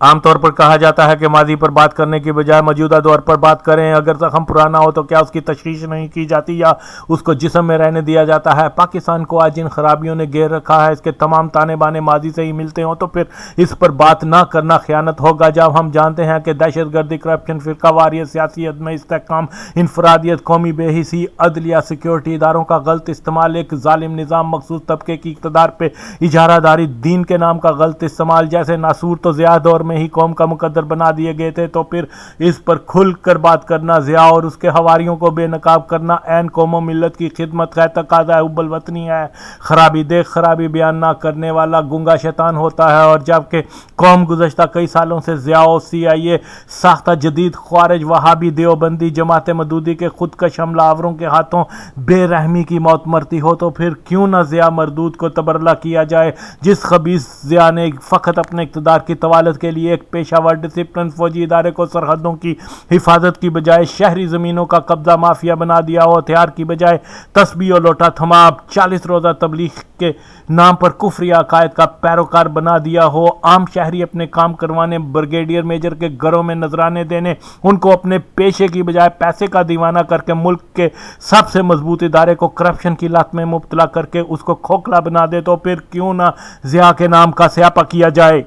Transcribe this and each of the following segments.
عام طور پر کہا جاتا ہے کہ ماضی پر بات کرنے کی بجائے موجودہ دور پر بات کریں۔ اگر زخم پرانا ہو تو کیا اس کی تشخیص نہیں کی جاتی یا اس کو جسم میں رہنے دیا جاتا ہے؟ پاکستان کو آج جن خرابیوں نے گھیر رکھا ہے اس کے تمام تانے بانے ماضی سے ہی ملتے ہوں تو پھر اس پر بات نہ کرنا خیانت ہوگا، جب ہم جانتے ہیں کہ دہشت گردی، کرپشن، فرقہ واریت، سیاسی عدم استحکام، انفرادیت، قومی بے حسی، عدلیہ، سیکیورٹی اداروں کا غلط استعمال، ایک ظالم نظام، مخصوص طبقے کی اقتدار پہ اجارہ داری، دین کے نام کا غلط استعمال، جیسے ناصور تو ضیاء دور میں ہی قوم کا مقدر بنا دیے گئے تھے، تو پھر اس پر کھل کر بات کرنا، ضیاء اور اس کے حواریوں کو بے نقاب کرنا عین قوم و ملت کی خدمت کا تقاضا حب الوطنی ہے۔ خرابی دیکھ خرابی بیان نہ کرنے والا گنگا شیطان ہوتا ہے، اور جبکہ قوم گزشتہ کئی سالوں سے ضیاء و CIA ساختہ جدید خوارج وہابی دیوبندی جماعت مودودی کے خودکش حملہ آوروں کے ہاتھوں بے رحمی کی موت مرتی ہو، تو پھر کیوں نہ ضیاء مردود کو تبرلہ کیا جائے، جس خبیث ضیاء نے فقط اپنے اقتدار کی طوالت کے لیے ایک پیشہ ور ڈسپلن فوجی ادارے کو سرحدوں کی حفاظت کی بجائے شہری زمینوں کا قبضہ مافیا بنا دیا ہو، ہتھیار کی بجائے تسبیح و لوٹا تھما 40 روزہ تبلیغ کے نام پر کفری عقائد کا پیروکار بنا دیا ہو، عام شہری اپنے کام کروانے، بریگیڈیئر میجر کے گھروں میں نذرانے دینے، ان کو اپنے پیشے کی بجائے پیسے کا دیوانہ کر کے ملک کے سب سے مضبوط ادارے کو کرپشن کی لت میں مبتلا کر کے اس کو کھوکھلا بنا دے، تو پھر کیوں نہ ضیاء کے نام کا سیاپا کیا جائے؟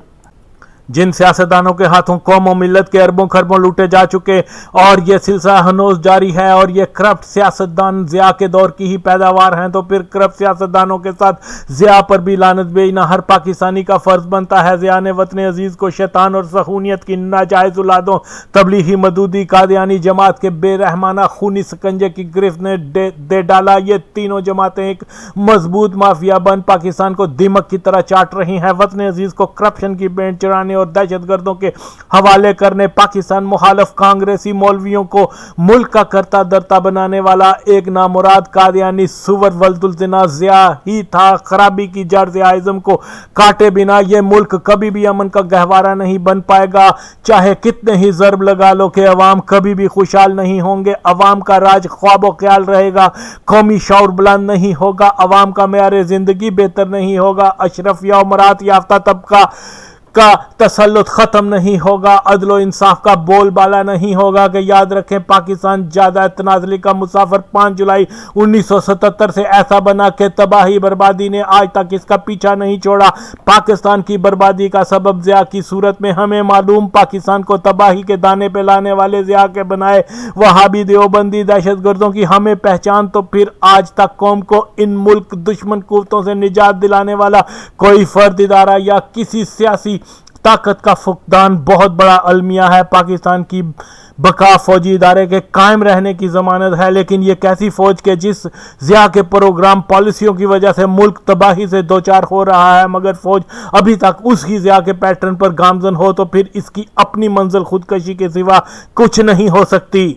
جن سیاستدانوں کے ہاتھوں قوم و ملت کے اربوں خربوں لوٹے جا چکے اور یہ سلسلہ ہنوز جاری ہے، اور یہ کرپٹ سیاستدان ضیاء کے دور کی ہی پیداوار ہیں، تو پھر کرپٹ سیاستدانوں کے ساتھ ضیاء پر بھی لعنت بھیجنا ہر پاکستانی کا فرض بنتا ہے۔ ضیاء نے وطن عزیز کو شیطان اور صہیونیت کی ناجائز اولادوں، تبلیغی، مودودی، قادیانی جماعت کے بے رحمانہ خونی سکنجے کی گرفت نے دے ڈالا۔ یہ تینوں جماعتیں ایک مضبوط مافیا بن پاکستان کو دیمک کی طرح چاٹ رہی ہیں۔ وطن عزیز کو کرپشن کی بینٹ چڑھانے اور دہشت گردوں کے حوالے کرنے، پاکستان مخالف کانگریسی مولویوں کو ملک کا کرتا درتا بنانے والا ایک نامراد قادیانی سور ولد الزنا ضیاء ہی تھا۔ خرابی کی جڑ ضیاءزم کو کاٹے بنا یہ ملک کبھی بھی امن کا گہوارہ نہیں بن پائے گا، چاہے کتنے ہی ضرب لگا لو کہ عوام کبھی بھی خوشحال نہیں ہوں گے۔ عوام کا راج خواب و خیال رہے گا، قومی شعور بلند نہیں ہوگا، عوام کا معیار زندگی بہتر نہیں ہوگا، اشرفیہ و مراد یافتہ طبقہ کا تسلط ختم نہیں ہوگا، عدل و انصاف کا بول بالا نہیں ہوگا۔ کہ یاد رکھیں، پاکستان جادہ تنازلی کا مسافر 5 جولائی 1977 سے ایسا بنا کہ تباہی بربادی نے آج تک اس کا پیچھا نہیں چھوڑا۔ پاکستان کی بربادی کا سبب ضیاء کی صورت میں ہمیں معلوم، پاکستان کو تباہی کے دانے پہ لانے والے ضیاء کے بنائے وہابی دیوبندی دہشت گردوں کی ہمیں پہچان، تو پھر آج تک قوم کو ان ملک دشمن قوتوں سے نجات دلانے والا کوئی فرد، ادارہ یا کسی سیاسی طاقت کا فقدان بہت بڑا المیہ ہے۔ پاکستان کی بقا فوجی ادارے کے قائم رہنے کی ضمانت ہے، لیکن یہ کیسی فوج کہ جس ضیاء کے پروگرام پالیسیوں کی وجہ سے ملک تباہی سے دوچار ہو رہا ہے، مگر فوج ابھی تک اس کی ضیاء کے پیٹرن پر گامزن ہو، تو پھر اس کی اپنی منزل خودکشی کے سوا کچھ نہیں ہو سکتی۔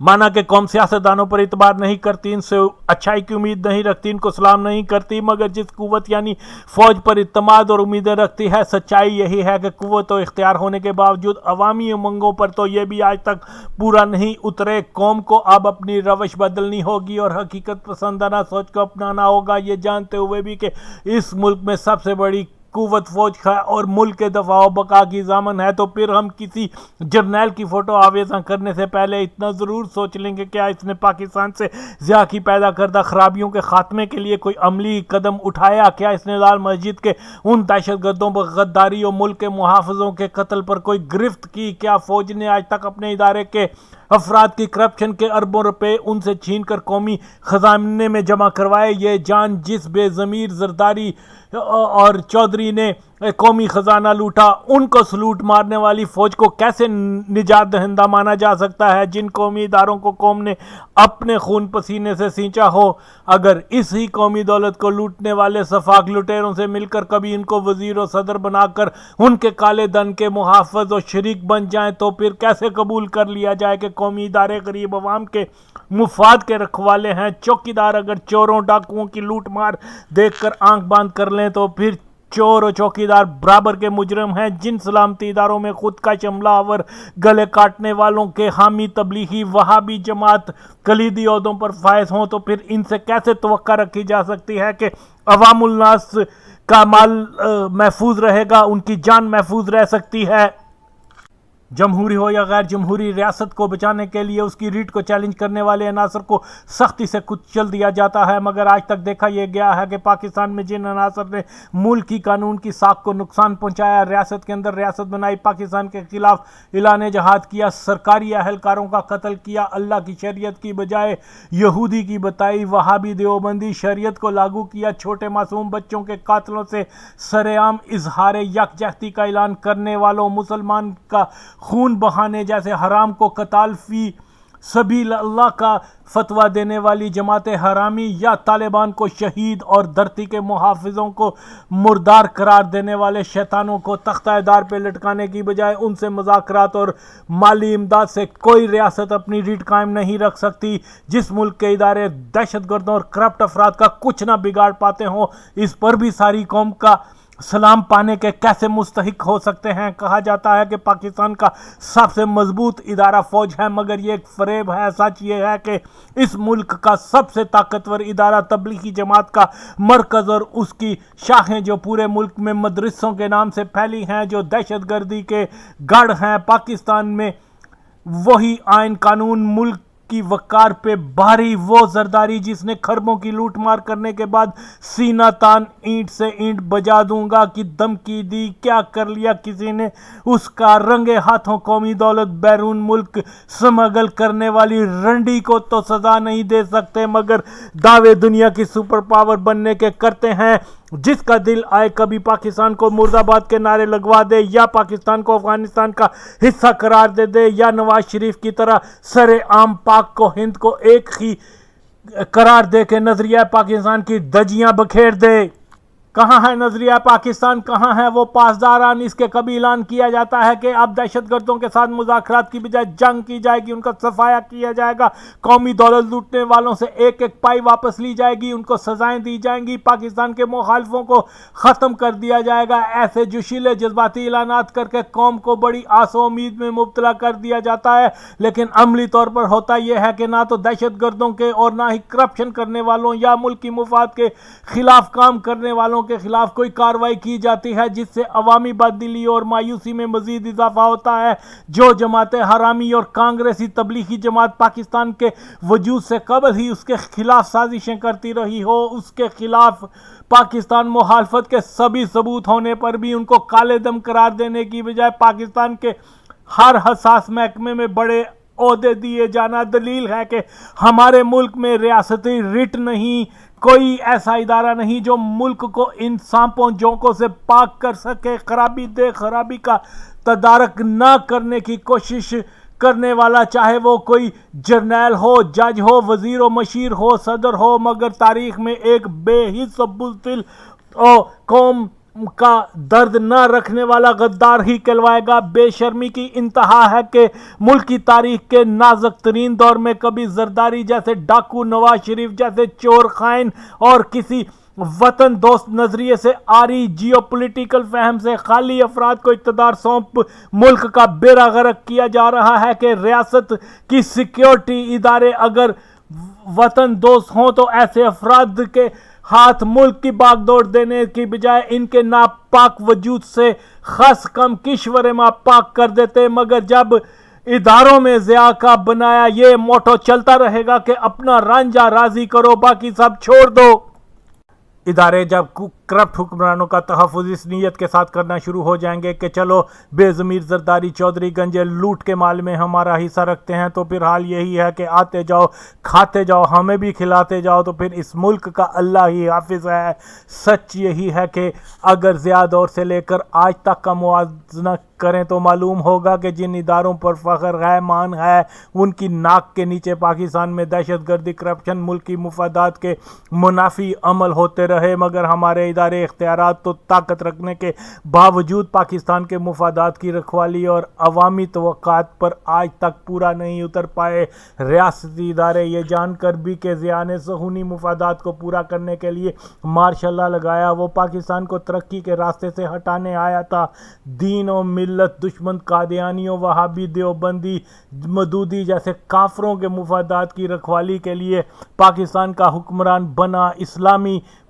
مانا کہ قوم سیاستدانوں پر اعتبار نہیں کرتی، ان سے اچھائی کی امید نہیں رکھتی، ان کو سلام نہیں کرتی، مگر جس قوت یعنی فوج پر اعتماد اور امیدیں رکھتی ہے۔ سچائی یہی ہے کہ قوت و اختیار ہونے کے باوجود عوامی امنگوں پر تو یہ بھی آج تک پورا نہیں اترے۔ قوم کو اب اپنی روش بدلنی ہوگی اور حقیقت پسندانہ سوچ کو اپنانا ہوگا، یہ جانتے ہوئے بھی کہ اس ملک میں سب سے بڑی قوت فوج ہے اور ملک کے دفاع و بقا کی ضامن ہے، تو پھر ہم کسی جرنیل کی فوٹو آویزاں کرنے سے پہلے اتنا ضرور سوچ لیں کہ کیا اس نے پاکستان سے ضیاء کی پیدا کردہ خرابیوں کے خاتمے کے لیے کوئی عملی قدم اٹھایا؟ کیا اس نے لال مسجد کے ان دہشت گردوں پر غداری اور ملک کے محافظوں کے قتل پر کوئی گرفت کی؟ کیا فوج نے آج تک اپنے ادارے کے افراد کی کرپشن کے اربوں روپے ان سے چھین کر قومی خزانے میں جمع کروائے؟ یہ جان جس بے ضمیر زرداری اور چودھری نے قومی خزانہ لوٹا، ان کو سلوٹ مارنے والی فوج کو کیسے نجات دہندہ مانا جا سکتا ہے جن قومی اداروں کو قوم نے اپنے خون پسینے سے سینچا ہو؟ اگر اس ہی قومی دولت کو لوٹنے والے سفاک لٹیروں سے مل کر کبھی ان کو وزیر و صدر بنا کر ان کے کالے دھن کے محافظ و شریک بن جائیں، تو پھر کیسے قبول کر لیا جائے کہ قومی ادارے غریب عوام کے مفاد کے رکھوالے ہیں؟ چوکیدار اگر چوروں ڈاکوؤں کی لوٹ مار دیکھ کر آنکھ باندھ کر لیں تو پھر چور و چوکیدار برابر کے مجرم ہیں۔ جن سلامتی اداروں میں خود کا حملہ آور گلے کاٹنے والوں کے حامی تبلیغی وہابی جماعت کلیدی عہدوں پر فائز ہوں، تو پھر ان سے کیسے توقع رکھی جا سکتی ہے کہ عوام الناس کا مال محفوظ رہے گا، ان کی جان محفوظ رہ سکتی ہے۔ جمہوری ہو یا غیر جمہوری، ریاست کو بچانے کے لیے اس کی ریٹ کو چیلنج کرنے والے عناصر کو سختی سے کچل دیا جاتا ہے، مگر آج تک دیکھا یہ گیا ہے کہ پاکستان میں جن عناصر نے ملک کی قانون کی ساکھ کو نقصان پہنچایا، ریاست کے اندر ریاست بنائی، پاکستان کے خلاف اعلان جہاد کیا، سرکاری اہلکاروں کا قتل کیا، اللہ کی شریعت کی بجائے یہودی کی بتائی، وہابی دیوبندی شریعت کو لاگو کیا، چھوٹے معصوم بچوں کے قاتلوں سے سر عام اظہار یکجہتی کا اعلان کرنے والوں، مسلمان کا خون بہانے جیسے حرام کو قتال فی سبیل اللہ کا فتویٰ دینے والی جماعت حرامی، یا طالبان کو شہید اور دھرتی کے محافظوں کو مردار قرار دینے والے شیطانوں کو تختہ دار پہ لٹکانے کی بجائے ان سے مذاکرات اور مالی امداد سے کوئی ریاست اپنی ریٹ قائم نہیں رکھ سکتی۔ جس ملک کے ادارے دہشت گردوں اور کرپٹ افراد کا کچھ نہ بگاڑ پاتے ہوں، اس پر بھی ساری قوم کا سلام پانے کے کیسے مستحق ہو سکتے ہیں؟ کہا جاتا ہے کہ پاکستان کا سب سے مضبوط ادارہ فوج ہے، مگر یہ ایک فریب ہے۔ سچ یہ ہے کہ اس ملک کا سب سے طاقتور ادارہ تبلیغی جماعت کا مرکز اور اس کی شاخیں جو پورے ملک میں مدرسوں کے نام سے پھیلی ہیں، جو دہشت گردی کے گڑھ ہیں۔ پاکستان میں وہی آئین قانون، ملک کی وقار پہ بھاری وہ زرداری جس نے خربوں کی لوٹ مار کرنے کے بعد سینہ تان اینٹ سے اینٹ بجا دوں گا کی دھمکی دی، کیا کر لیا کسی نے اس کا؟ رنگے ہاتھوں قومی دولت بیرون ملک سمگل کرنے والی رنڈی کو تو سزا نہیں دے سکتے، مگر دعوے دنیا کی سپر پاور بننے کے کرتے ہیں۔ جس کا دل آئے کبھی پاکستان کو مرد آباد کے نعرے لگوا دے، یا پاکستان کو افغانستان کا حصہ قرار دے دے، یا نواز شریف کی طرح سر عام پاک کو ہند کو ایک ہی قرار دے کے نظریہ پاکستان کی دجیاں بکھیر دے۔ کہاں ہے نظریہ پاکستان؟ کہاں ہے وہ پاسداران؟ اس کے کبھی اعلان کیا جاتا ہے کہ اب دہشت گردوں کے ساتھ مذاکرات کی بجائے جنگ کی جائے گی، ان کا صفایا کیا جائے گا، قومی دولت لوٹنے والوں سے ایک ایک پائی واپس لی جائے گی، ان کو سزائیں دی جائیں گی، پاکستان کے مخالفوں کو ختم کر دیا جائے گا۔ ایسے جوشیلے جذباتی اعلانات کر کے قوم کو بڑی آس و امید میں مبتلا کر دیا جاتا ہے، لیکن عملی طور پر ہوتا یہ ہے کہ نہ تو دہشت گردوں کے اور نہ ہی کرپشن کرنے والوں یا ملکی مفاد کے خلاف کام کرنے والوں کے خلاف کوئی کارروائی کی جاتی ہے، جس سے عوامی بددلی اور مایوسی میں مزید اضافہ ہوتا ہے۔ جو جماعت حرامی اور کانگریسی تبلیغی جماعت پاکستان کے وجود سے قبل ہی اس کے خلاف سازشیں کرتی رہی ہو، اس کے خلاف پاکستان مخالفت کے سبھی ثبوت ہونے پر بھی ان کو کالے دم قرار دینے کی بجائے پاکستان کے ہر حساس محکمے میں بڑے عہدے دیے جانا دلیل ہے کہ ہمارے ملک میں ریاستی ریٹ نہیں، کوئی ایسا ادارہ نہیں جو ملک کو ان سانپوں جوکوں سے پاک کر سکے۔ خرابی دے خرابی کا تدارک نہ کرنے کی کوشش کرنے والا، چاہے وہ کوئی جرنیل ہو، جج ہو، وزیر و مشیر ہو، صدر ہو، مگر تاریخ میں ایک بے حس و بزدل اور قوم کا درد نہ رکھنے والا غدار ہی کہلوائے گا۔ بے شرمی کی انتہا ہے کہ ملک کی تاریخ کے نازک ترین دور میں کبھی زرداری جیسے ڈاکو، نواز شریف جیسے چور خائن اور کسی وطن دوست نظریے سے آری جیو پولیٹیکل فہم سے خالی افراد کو اقتدار سونپ ملک کا بیڑا غرق کیا جا رہا ہے کہ ریاست کی سیکیورٹی ادارے اگر وطن دوست ہوں تو ایسے افراد کے ہاتھ ملک کی باغ دوڑ دینے کی بجائے ان کے ناپاک وجود سے خاص کم کشور ما پاک کر دیتے، مگر جب اداروں میں ضیاء کا بنایا یہ موٹو چلتا رہے گا کہ اپنا رانجھا راضی کرو، باقی سب چھوڑ دو۔ ادارے جب کرپٹ حکمرانوں کا تحفظ اس نیت کے ساتھ کرنا شروع ہو جائیں گے کہ چلو بے ضمیر زرداری چودھری گنجے لوٹ کے مال میں ہمارا حصہ رکھتے ہیں، تو پھر حال یہی ہے کہ آتے جاؤ کھاتے جاؤ ہمیں بھی کھلاتے جاؤ، تو پھر اس ملک کا اللہ ہی حافظ ہے۔ سچ یہی ہے کہ اگر ضیاء دور سے لے کر آج تک کا موازنہ کریں تو معلوم ہوگا کہ جن اداروں پر فخر ہے مان ہے، ان کی ناک کے نیچے پاکستان میں دہشت گردی، کرپشن، ملکی مفادات کے منافی عمل ہوتے رہے، مگر ہمارے ادارے اختیارات تو طاقت رکھنے کے باوجود پاکستان کے مفادات کی رکھوالی اور عوامی توقعات پر آج تک پورا نہیں اتر پائے۔ ریاستی ادارے یہ جان کر بھی کہ ضیاء نے صہیونی مفادات کو پورا کرنے کے لیے ماشاء اللہ لگایا، وہ پاکستان کو ترقی کے راستے سے ہٹانے آیا تھا۔ دین و ملت دشمن قادیانیوں، وہابی دیوبندی، مودودی جیسے کافروں کے مفادات کی رکھوالی کے لیے پاکستان کا حکمران بنا۔ اسلامی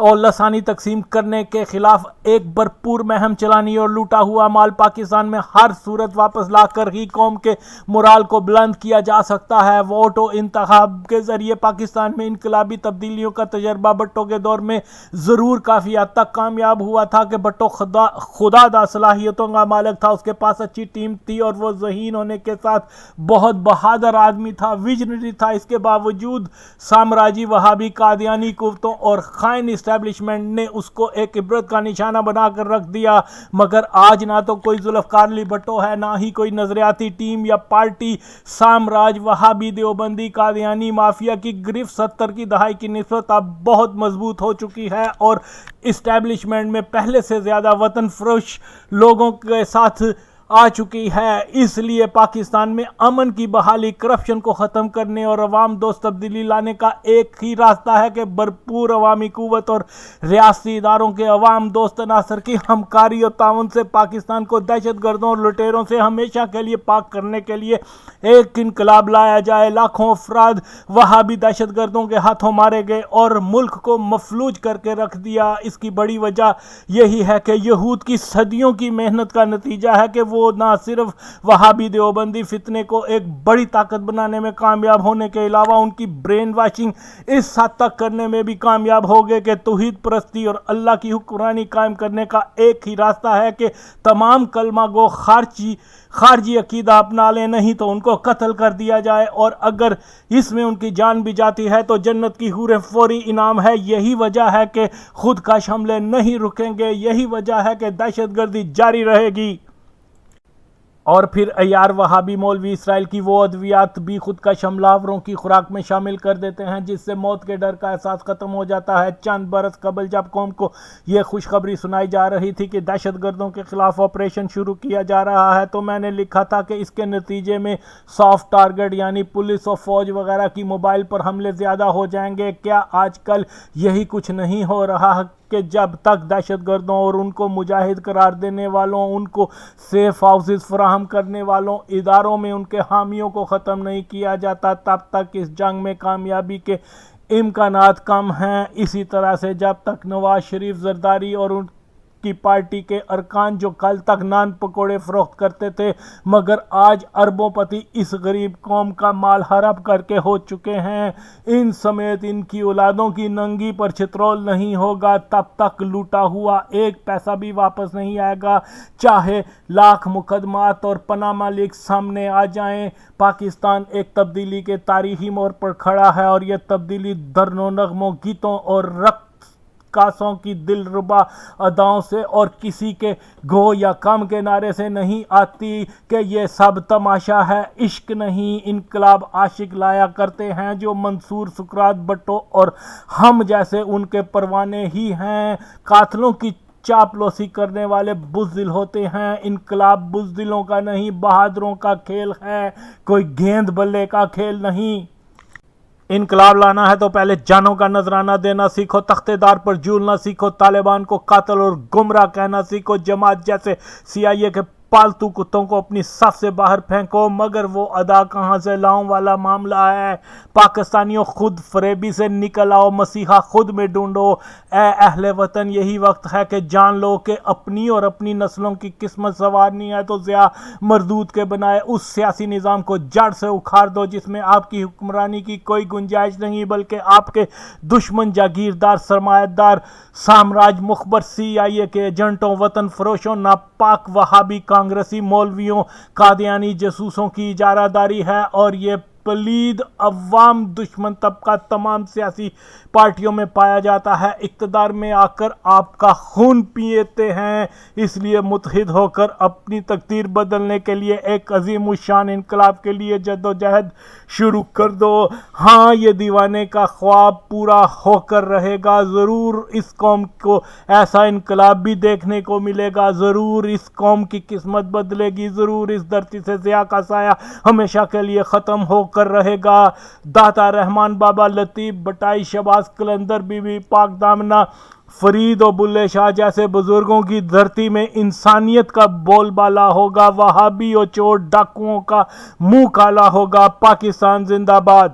اور لسانی تقسیم کرنے کے خلاف ایک بھرپور مہم چلانی اور لوٹا ہوا مال پاکستان میں ہر صورت واپس لا کر ہی قوم کے مورال کو بلند کیا جا سکتا ہے۔ ووٹ و انتخاب کے ذریعے پاکستان میں انقلابی تبدیلیوں کا تجربہ بھٹو کے دور میں ضرور کافی حد تک کامیاب ہوا تھا کہ بھٹو خدا دا صلاحیتوں کا مالک تھا، اس کے پاس اچھی ٹیم تھی اور وہ ذہین ہونے کے ساتھ بہت بہادر آدمی تھا، ویژنری تھا۔ اس کے باوجود سامراجی وہابی قادیانی قوتوں اور خائن اسٹیبلشمنٹ نے اس کو ایک عبرت کا نشانہ بنا کر رکھ دیا۔ مگر آج نہ تو کوئی ذوالفقار علی بھٹو ہے، نہ ہی کوئی نظریاتی ٹیم یا پارٹی۔ سامراج وہابی دیوبندی قادیانی مافیا کی گرفت 70 کی دہائی کی نسبت اب بہت مضبوط ہو چکی ہے اور اسٹیبلشمنٹ میں پہلے سے زیادہ وطن فروش لوگوں کے ساتھ آ چکی ہے۔ اس لیے پاکستان میں امن کی بحالی، کرپشن کو ختم کرنے اور عوام دوست تبدیلی لانے کا ایک ہی راستہ ہے کہ بھرپور عوامی قوت اور ریاستی اداروں کے عوام دوست عناصر کی ہمکاری اور تعاون سے پاکستان کو دہشت گردوں اور لٹیروں سے ہمیشہ کے لیے پاک کرنے کے لیے ایک انقلاب لایا جائے۔ لاکھوں افراد وہابی دہشت گردوں کے ہاتھوں مارے گئے اور ملک کو مفلوج کر کے رکھ دیا۔ اس کی بڑی وجہ یہی ہے کہ یہود کی صدیوں کی محنت کا نتیجہ ہے کہ وہ نہ صرف وہابی دیوبندی فتنے کو ایک بڑی طاقت بنانے میں کامیاب ہونے کے علاوہ ان کی برین واشنگ اس حد تک کرنے میں بھی کامیاب ہو گئے کہ توحید پرستی اور اللہ کی حکمرانی قائم کرنے کا ایک ہی راستہ ہے کہ تمام کلمہ گو خارجی عقیدہ اپنا لیں، نہیں تو ان کو قتل کر دیا جائے، اور اگر اس میں ان کی جان بھی جاتی ہے تو جنت کی حوریں فوری انعام ہے۔ یہی وجہ ہے کہ خودکش حملے نہیں رکیں گے، یہی وجہ ہے کہ دہشت گردی جاری رہے گی۔ اور پھر عیار وہابی مولوی اسرائیل کی وہ ادویات بھی خودکش حملہ آوروں کی خوراک میں شامل کر دیتے ہیں جس سے موت کے ڈر کا احساس ختم ہو جاتا ہے۔ چند برس قبل جب قوم کو یہ خوشخبری سنائی جا رہی تھی کہ دہشت گردوں کے خلاف آپریشن شروع کیا جا رہا ہے تو میں نے لکھا تھا کہ اس کے نتیجے میں سافٹ ٹارگٹ یعنی پولیس اور فوج وغیرہ کی موبائل پر حملے زیادہ ہو جائیں گے۔ کیا آج کل یہی کچھ نہیں ہو رہا کہ جب تک دہشت گردوں اور ان کو مجاہد قرار دینے والوں، ان کو سیف ہاؤسز فراہم کرنے والوں اداروں میں ان کے حامیوں کو ختم نہیں کیا جاتا، تب تک اس جنگ میں کامیابی کے امکانات کم ہیں۔ اسی طرح سے جب تک نواز شریف زرداری اور ان کی پارٹی کے ارکان جو کل تک نان پکوڑے فروخت کرتے تھے مگر آج اربوں پتی اس غریب قوم کا مال ہڑپ کر کے ہو چکے ہیں، ان سمیت ان کی اولادوں کی ننگی پر چترول نہیں ہوگا، تب تک لوٹا ہوا ایک پیسہ بھی واپس نہیں آئے گا، چاہے لاکھ مقدمات اور پاناما لیکس سامنے آ جائیں۔ پاکستان ایک تبدیلی کے تاریخی موڑ پر کھڑا ہے اور یہ تبدیلی درنوں نغموں، گیتوں اور رقص کاسوں کی دل ربا اداؤں سے اور کسی کے گو یا کم کے نعرے سے نہیں آتی کہ یہ سب تماشا ہے۔ عشق نہیں، انقلاب عاشق لایا کرتے ہیں جو منصور، سقراط، بھٹو اور ہم جیسے ان کے پروانے ہی ہیں۔ قاتلوں کی چاپلوسی کرنے والے بزدل ہوتے ہیں۔ انقلاب بزدلوں کا نہیں، بہادروں کا کھیل ہے، کوئی گیند بلے کا کھیل نہیں۔ انقلاب لانا ہے تو پہلے جانوں کا نذرانہ دینا سیکھو، تختے دار پر جھولنا سیکھو، طالبان کو قاتل اور گمراہ کہنا سیکھو، جماعت جیسے CIA کے پالتو کتوں کو اپنی صف سے باہر پھینکو، مگر وہ ادا کہاں سے لاؤں والا معاملہ ہے۔ پاکستانیوں خود فریبی سے نکل آؤ، مسیحا خود میں ڈھونڈو۔ اے اہل وطن، یہی وقت ہے کہ جان لو کہ اپنی اور اپنی نسلوں کی قسمت سنوارنی ہے تو ضیاء مردود کے بنائے اس سیاسی نظام کو جڑ سے اکھاڑ دو جس میں آپ کی حکمرانی کی کوئی گنجائش نہیں، بلکہ آپ کے دشمن جاگیردار، سرمایہ دار، سامراج مخبر CIA کے ایجنٹوں، وطن فروشوں، ناپاک وہابی کانگریسی مولویوں، قادیانی جاسوسوں کی اجارہ داری ہے، اور یہ پلید عوام دشمن طبقہ تمام سیاسی پارٹیوں میں پایا جاتا ہے۔ اقتدار میں آ کر آپ کا خون پیتے ہیں، اس لیے متحد ہو کر اپنی تقدیر بدلنے کے لیے ایک عظیم الشان انقلاب کے لیے جدوجہد شروع کر دو۔ ہاں، یہ دیوانے کا خواب پورا ہو کر رہے گا، ضرور اس قوم کو ایسا انقلاب بھی دیکھنے کو ملے گا، ضرور اس قوم کی قسمت بدلے گی، ضرور اس دھرتی سے ضیاء کا سایہ ہمیشہ کے لیے ختم ہو کر رہے گا۔ داتا رحمان، بابا لطیف بھٹائی، شہباز قلندر، بی بی پاک دامنہ، فرید و بلے شاہ جیسے بزرگوں کی دھرتی میں انسانیت کا بول بالا ہوگا، وہابی اور چور ڈاکوؤں کا منہ کالا ہوگا۔ پاکستان زندہ باد۔